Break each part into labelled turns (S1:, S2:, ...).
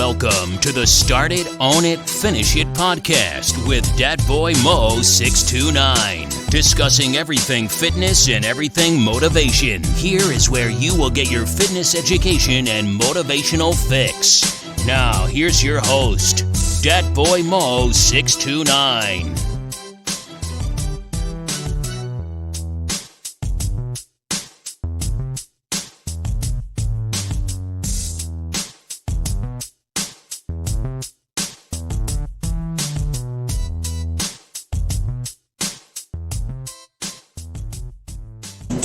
S1: Welcome to the Start It, Own It, Finish It podcast with Dat Boy Mo 629. Discussing everything fitness and everything motivation. Here is where you will get your fitness education and motivational fix. Now, here's your host, Dat Boy Mo 629.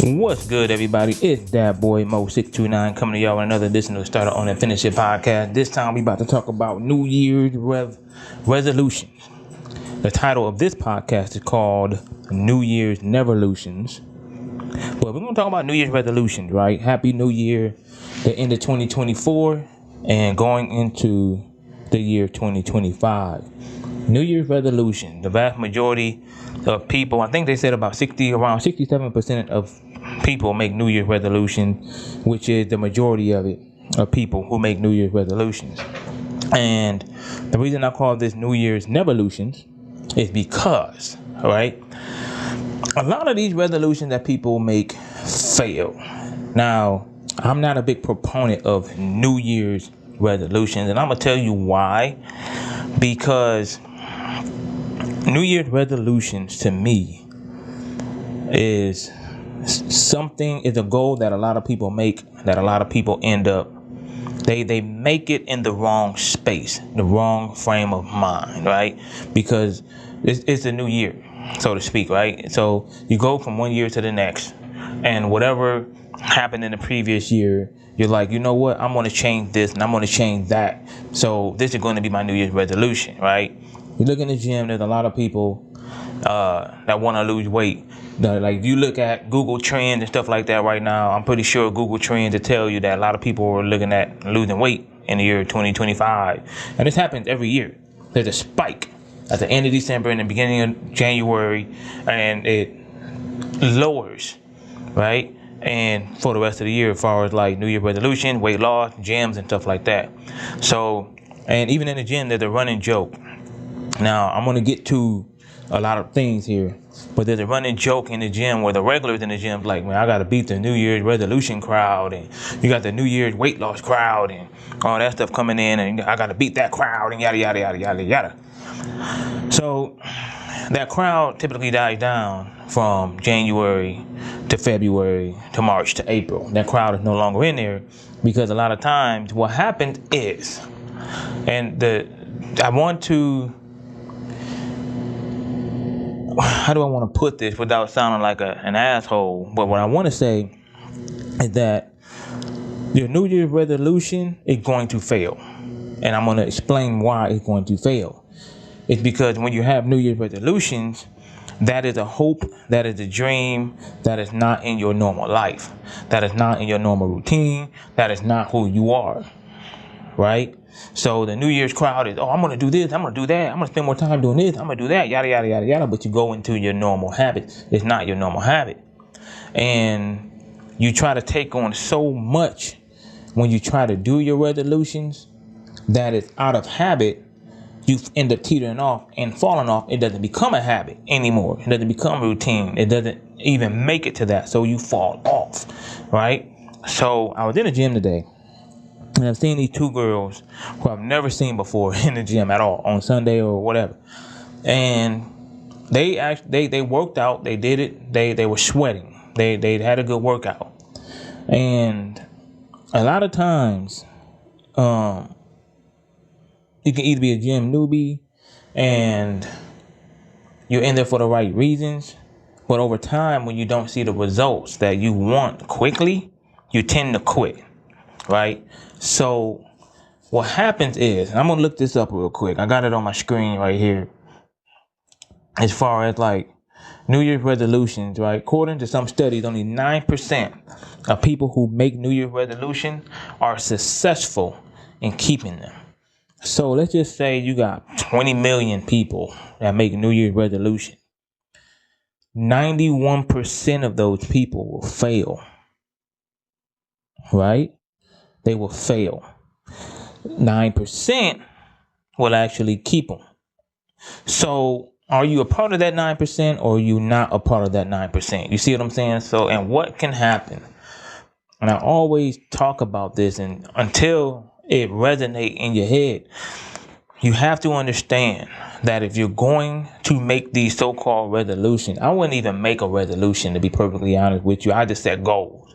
S2: What's good, everybody? It's Dat Boy Mo 629 coming to y'all with another edition of the Start It, Own It, Finish It podcast. This time we about to talk about New Year's resolutions. The title of this podcast is called New Year's Neverlutions. But we're going to talk about New Year's resolutions, right? Happy New Year, the end of 2024 and going into the year 2025. New Year's resolution. The vast majority of people, I think they said around 67% of people make New Year's resolutions, which is the majority of people who make New Year's resolutions. And the reason I call this New Year's Neverlutions is because, all right, a lot of these resolutions that people make fail. Now, I'm not a big proponent of New Year's resolutions, and I'm going to tell you why. Because New Year's resolutions to me is a goal that a lot of people make, that a lot of people end up, they make it in the wrong space, the wrong frame of mind, right? Because it's a new year, so to speak, right? So you go from one year to the next, and whatever happened in the previous year, you're like, you know what? I'm going to change this and I'm going to change that. So this is going to be my New Year's resolution, right? You look in the gym, there's a lot of people that want to lose weight. Like, if you look at Google Trends and stuff like that right now, I'm pretty sure Google Trends will tell you that a lot of people are looking at losing weight in the year 2025. And this happens every year. There's a spike at the end of December and the beginning of January, and it lowers, right? And for the rest of the year, as far as like New Year resolution, weight loss, gyms, and stuff like that. So, and even in the gym, there's a running joke. Now, I'm going to get to a lot of things here, but there's a running joke in the gym where the regulars in the gym like, man, I got to beat the New Year's resolution crowd, and you got the New Year's weight loss crowd and all that stuff coming in, and I got to beat that crowd and yada, yada, yada, yada, yada. So that crowd typically dies down from January to February to March to April. That crowd is no longer in there because a lot of times what happens is, how do I want to put this without sounding like an asshole? But what I want to say is that your New Year's resolution is going to fail. And I'm going to explain why it's going to fail. It's because when you have New Year's resolutions, that is a hope, that is a dream, that is not in your normal life. That is not in your normal routine. That is not who you are, right? So the New Year's crowd is, I'm going to do this, I'm going to do that, I'm going to spend more time doing this, I'm going to do that, yada, yada, yada, yada. But you go into your normal habit. It's not your normal habit. And you try to take on so much when you try to do your resolutions that is out of habit. You end up teetering off and falling off. It doesn't become a habit anymore. It doesn't become routine. It doesn't even make it to that. So you fall off, right? So I was in the gym today, and I've seen these two girls who I've never seen before in the gym at all on Sunday or whatever. And they worked out. They did it. They were sweating. They had a good workout. And a lot of times, you can either be a gym newbie and you're in there for the right reasons, but over time, when you don't see the results that you want quickly, you tend to quit, right? So what happens is, and I'm going to look this up real quick. I got it on my screen right here. As far as like New Year's resolutions, right? According to some studies, only 9% of people who make New Year's resolutions are successful in keeping them. So let's just say you got 20 million people that make New Year's resolution. 91% of those people will fail, right? They will fail. 9% will actually keep them. So are you a part of that 9% or are you not a part of that 9%? You see what I'm saying? So, and what can happen? And I always talk about this, and until it resonates in your head, you have to understand that if you're going to make these so-called resolutions, I wouldn't even make a resolution, to be perfectly honest with you. I just set goals,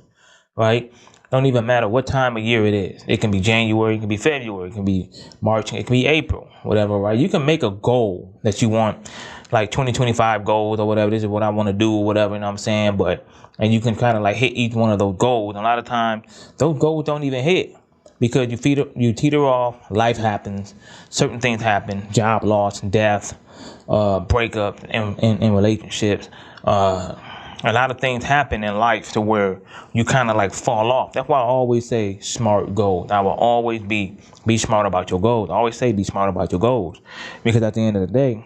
S2: right? Don't even matter what time of year it is. It can be January, it can be February, it can be March, it can be April, whatever, right? You can make a goal that you want, like 2025 goals or whatever. This is what I want to do or whatever, you know what I'm saying? And you can kind of like hit each one of those goals. And a lot of times those goals don't even hit because you teeter off, life happens, certain things happen, job loss, death, breakup in relationships, a lot of things happen in life to where you kind of like fall off. That's why I always say smart goals. I will always be smart about your goals. I always say be smart about your goals, because at the end of the day,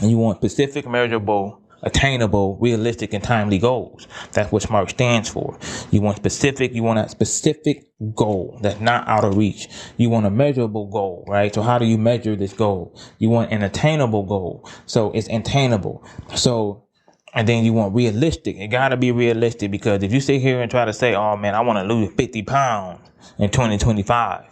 S2: you want specific, measurable, attainable, realistic, and timely goals. That's what SMART stands for. You want a specific goal that's not out of reach. You want a measurable goal, right? So how do you measure this goal? You want an attainable goal. So it's attainable. And then you want realistic. It got to be realistic, because if you sit here and try to say, oh man, I want to lose 50 pounds in 2025,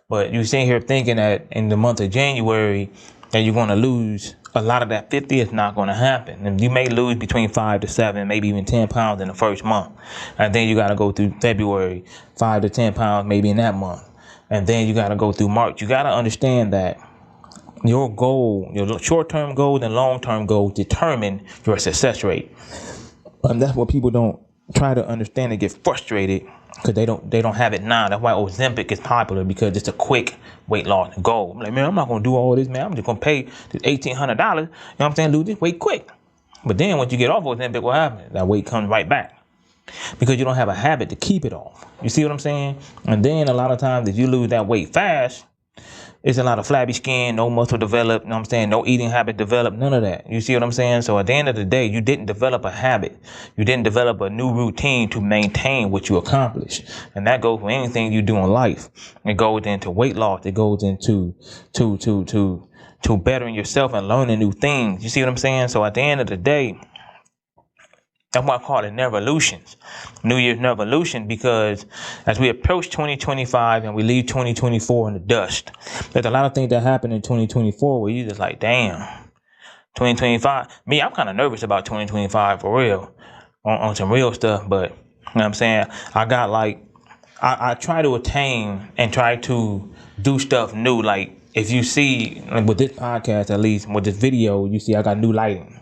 S2: but you sit here thinking that in the month of January that you're going to lose a lot of that 50, is not going to happen. And you may lose between 5 to 7, maybe even 10 pounds in the first month. And then you got to go through February, 5 to 10 pounds maybe in that month. And then you got to go through March. You got to understand that your goal, your short-term goals and long-term goals determine your success rate. And that's what people don't try to understand and get frustrated, because they don't have it now. That's why Ozempic is popular, because it's a quick weight loss goal. Like, man, I'm not going to do all this, man. I'm just going to pay this $1,800. You know what I'm saying? Lose this weight quick. But then once you get off Ozempic, what happens? That weight comes right back, because you don't have a habit to keep it off. You see what I'm saying? And then a lot of times, if you lose that weight fast, it's a lot of flabby skin, no muscle developed, you know what I'm saying? No eating habit developed, none of that. You see what I'm saying? So at the end of the day, you didn't develop a habit. You didn't develop a new routine to maintain what you accomplish. And that goes for anything you do in life. It goes into weight loss. It goes into to bettering yourself and learning new things. You see what I'm saying? So at the end of the day, that's why I call it Neverlutions, New Year's Neverlution, because as we approach 2025 and we leave 2024 in the dust, there's a lot of things that happen in 2024 where you just like, damn, 2025. Me, I'm kind of nervous about 2025 for real, on some real stuff. But you know what I'm saying? I got like, I try to attain and try to do stuff new. Like if you see, like with this podcast, at least with this video, you see I got new lighting.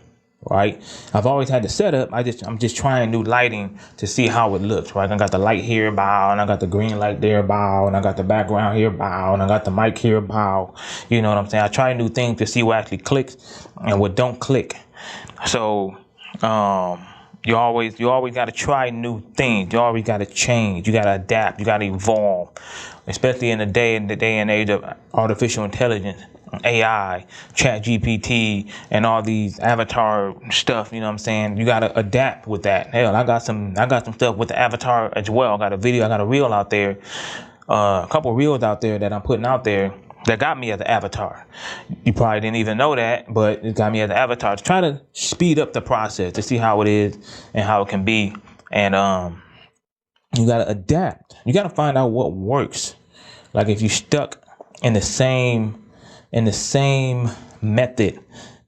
S2: Right, I've always had the setup. I'm just trying new lighting to see how it looks. Right, I got the light here, bow, and I got the green light there, bow, and I got the background here, bow, and I got the mic here, bow. You know what I'm saying? I try new things to see what actually clicks and what don't click. So, you always got to try new things. You always got to change. You got to adapt. You got to evolve, especially in the day and age of artificial intelligence. AI, ChatGPT, and all these avatar stuff, you know what I'm saying? You gotta adapt with that. Hell, I got some stuff with the avatar as well. I got a reel out there, a couple reels out there that I'm putting out there that got me as an avatar. You probably didn't even know that, but it got me as an avatar to try to speed up the process to see how it is and how it can be. And you gotta adapt. You gotta find out what works. Like if you're stuck in the same method,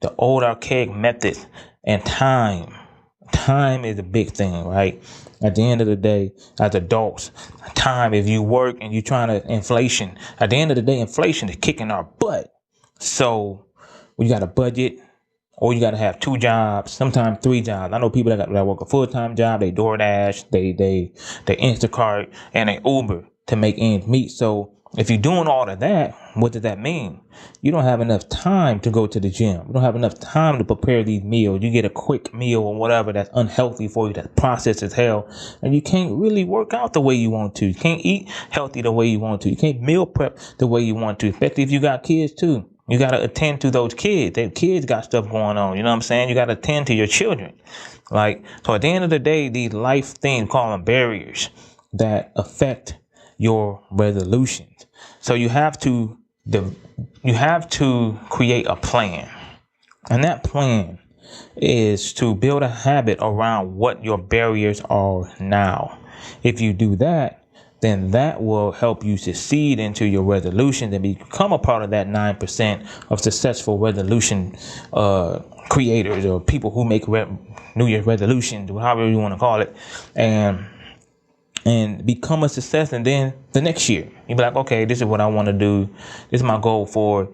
S2: the old archaic methods, and time is a big thing, right? At the end of the day, as adults, time, if you work and you're trying to inflation, at the end of the day, inflation is kicking our butt. So you got a budget, or you got to have 2 jobs, sometimes 3 jobs. I know people that work a full-time job, they DoorDash, they Instacart, and they Uber to make ends meet. So if you're doing all of that, what does that mean? You don't have enough time to go to the gym. You don't have enough time to prepare these meals. You get a quick meal or whatever that's unhealthy for you, that's processed as hell, and you can't really work out the way you want to. You can't eat healthy the way you want to. You can't meal prep the way you want to, especially if you got kids too. You got to attend to those kids. Their kids got stuff going on. You know what I'm saying? You got to attend to your children. Like, so at the end of the day, these life things, call them barriers, that affect your resolutions. So you have to create a plan. And that plan is to build a habit around what your barriers are now. If you do that, then that will help you succeed into your resolution and become a part of that 9% of successful resolution creators, or people who make New Year's resolutions, however you want to call it, and become a success. And then the next year, you'll be like, okay, this is what I want to do. This is my goal for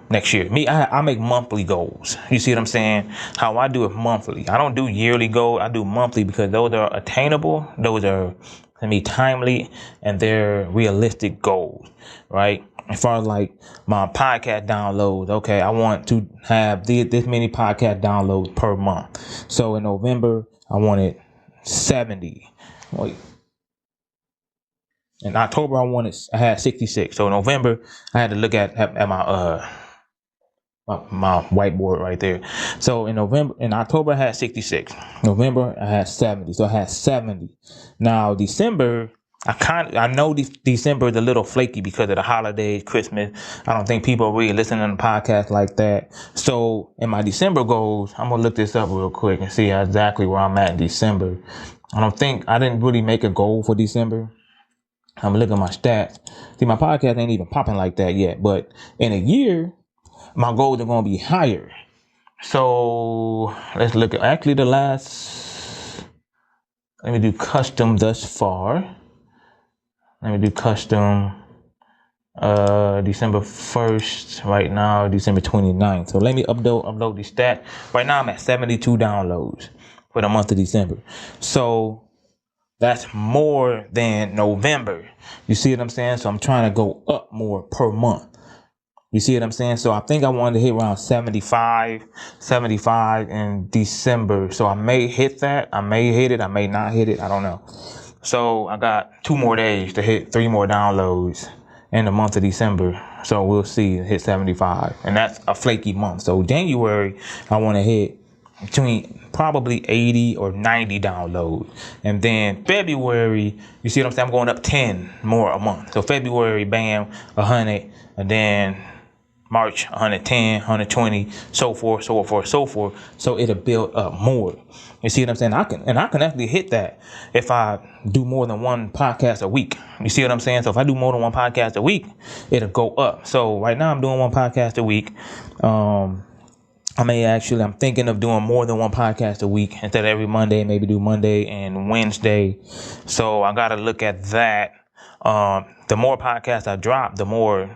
S2: next year. I make monthly goals. You see what I'm saying? How I do it monthly. I don't do yearly goals. I do monthly because those are attainable. Those are, to me, timely, and they're realistic goals, right? As far as like my podcast downloads, okay, I want to have this many podcast downloads per month. So in November, I wanted 70. Wait. In October, I had 66. So in November, I had to look at my whiteboard right there. So in October, I had 66. November, I had 70. So I had 70. Now December, I know December is a little flaky because of the holidays, Christmas. I don't think people are really listening to the podcast like that. So in my December goals, I'm gonna look this up real quick and see exactly where I'm at in December. I didn't really make a goal for December. I'm looking at my stats. See, my podcast ain't even popping like that yet. But in a year, my goals are going to be higher. So let's look at actually let me do custom thus far. Let me do custom December 1st right now, December 29th. So let me upload the stat. Right now I'm at 72 downloads for the month of December. So that's more than November. You see what I'm saying? So I'm trying to go up more per month. You see what I'm saying? So I think I wanted to hit around 75 in December. So I may hit that. I may hit it. I may not hit it. I don't know. So I got 2 more days to hit 3 more downloads in the month of December. So we'll see, hit 75. And that's a flaky month. So January, I want to hit between probably 80 or 90 downloads. And then February, you see what I'm saying? I'm going up 10 more a month. So February, bam, 100. And then March, 110, 120, so forth. So it'll build up more. You see what I'm saying? I can actually hit that if I do more than one podcast a week. You see what I'm saying? So if I do more than one podcast a week, it'll go up. So right now I'm doing one podcast a week. I'm thinking of doing more than one podcast a week instead of every Monday, maybe do Monday and Wednesday. So I got to look at that. The more podcasts I drop, the more,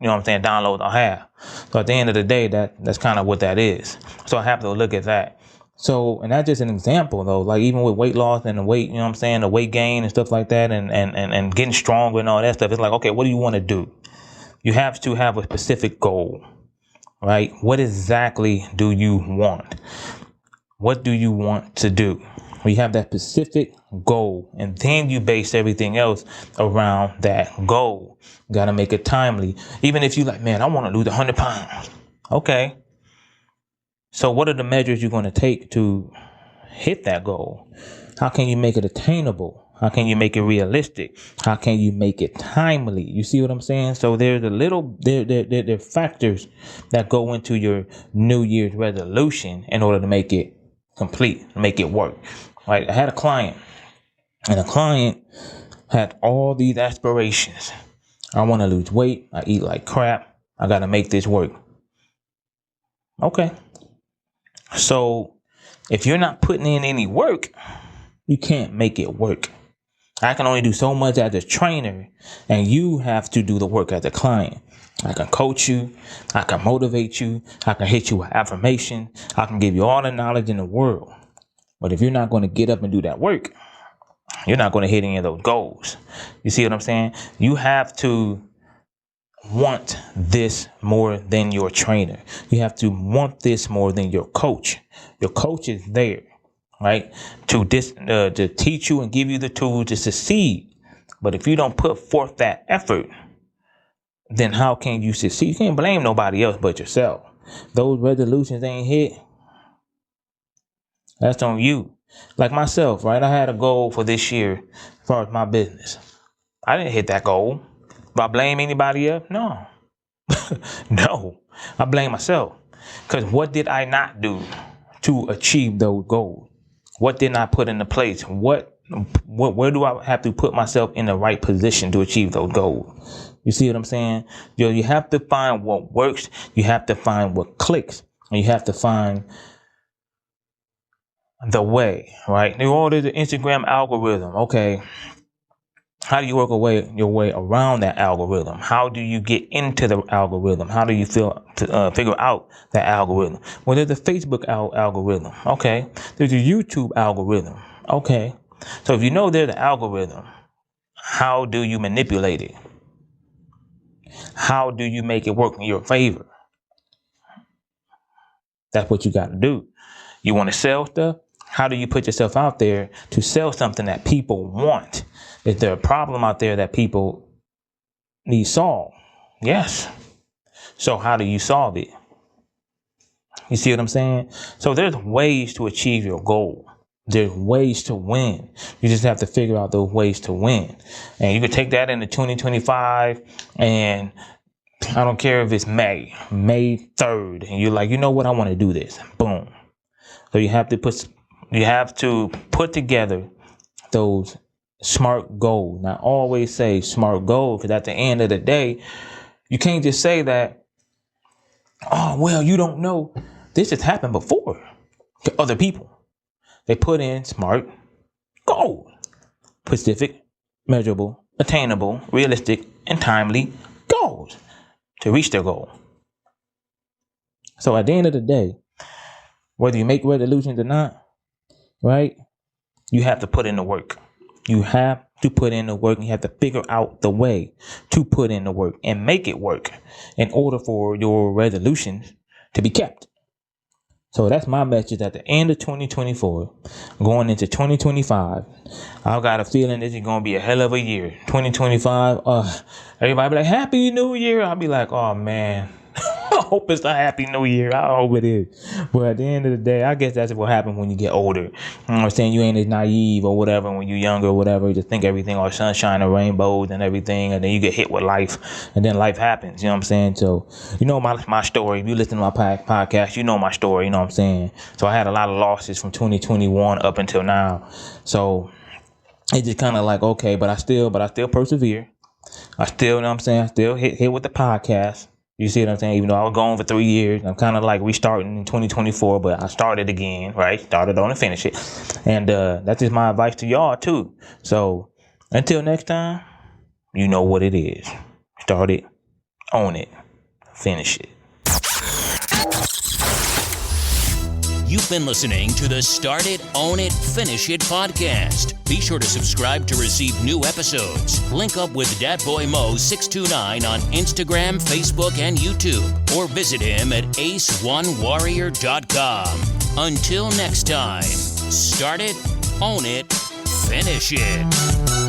S2: downloads I'll have. So at the end of the day, that's kind of what that is. So I have to look at that. So, and that's just an example though, like even with weight loss and the weight, the weight gain and stuff like that and getting stronger and all that stuff. It's like, okay, what do you want to do? You have to have a specific goal. Right? What exactly do you want? What do you want to do? We have that specific goal, and then you base everything else around that goal. You got to make it timely. Even if you like, man, I want to lose 100 pounds. Okay. So what are the measures you're going to take to hit that goal? How can you make it attainable? How can you make it realistic? How can you make it timely? You see what I'm saying? So there's there are factors that go into your New Year's resolution in order to make it complete, make it work. Right? I had a client, and the client had all these aspirations. I want to lose weight. I eat like crap. I got to make this work. Okay. So if you're not putting in any work, you can't make it work. I can only do so much as a trainer, and you have to do the work as a client. I can coach you. I can motivate you. I can hit you with affirmation. I can give you all the knowledge in the world. But if you're not going to get up and do that work, you're not going to hit any of those goals. You see what I'm saying? You have to want this more than your trainer. You have to want this more than your coach. Your coach is there, right, to teach you and give you the tools to succeed. But if you don't put forth that effort, then how can you succeed? You can't blame nobody else but yourself. Those resolutions ain't hit. That's on you. Like myself, right? I had a goal for this year as far as my business. I didn't hit that goal. Do I blame anybody else? No. No. I blame myself. Because what did I not do to achieve those goals? What did I put into place? Where do I have to put myself in the right position to achieve those goals? You see what I'm saying? You have to find what works. You have to find what clicks. And you have to find the way, right? New order the Instagram algorithm. Okay. How do you work your way around that algorithm? How do you get into the algorithm? How do you figure out that algorithm? Well, there's the Facebook algorithm. Okay. There's a YouTube algorithm. Okay. So if you know there's the algorithm, how do you manipulate it? How do you make it work in your favor? That's what you got to do. You want to sell stuff? How do you put yourself out there to sell something that people want? Is there a problem out there that people need solved? Yes. So how do you solve it? You see what I'm saying? So there's ways to achieve your goal. There's ways to win. You just have to figure out those ways to win. And you can take that into 2025, and I don't care if it's May 3rd, and you're like, you know what? I want to do this. Boom. So you have to put together those SMART goals. Now, always say SMART goals, because at the end of the day, you can't just say that, oh, well, you don't know. This has happened before to other people. They put in SMART goals: specific, measurable, attainable, realistic, and timely goals to reach their goal. So at the end of the day, whether you make resolutions or not, right, you have to put in the work. You have to put in the work. You have to figure out the way to put in the work and make it work in order for your resolutions to be kept. So that's my message at the end of 2024, going into 2025. I've got a feeling this is going to be a hell of a year. 2025, everybody be like, Happy New Year. I'll be like, oh, man. I hope it's a Happy New Year. I hope it is. But at the end of the day, I guess that's what happens when you get older. You know what I'm saying? You ain't as naive or whatever when you're younger or whatever. You just think everything all sunshine and rainbows and everything. And then you get hit with life. And then life happens. You know what I'm saying? So, you know my story. If you listen to my podcast, you know my story. You know what I'm saying? So I had a lot of losses from 2021 up until now. So it's just kind of like, okay, but I still persevere. I still, you know what I'm saying? I still hit with the podcast. You see what I'm saying? Even though I was gone for 3 years, I'm kind of like restarting in 2024, but I started again, right? Started on and finish it. And that's just my advice to y'all too. So until next time, you know what it is. Start it, own it, finish it.
S1: You've been listening to the Start It, Own It, Finish It podcast. Be sure to subscribe to receive new episodes. Link up with Dat Boy Mo 629 on Instagram, Facebook, and YouTube, or visit him at aceonewarrior.com. Until next time, start it, own it, finish it.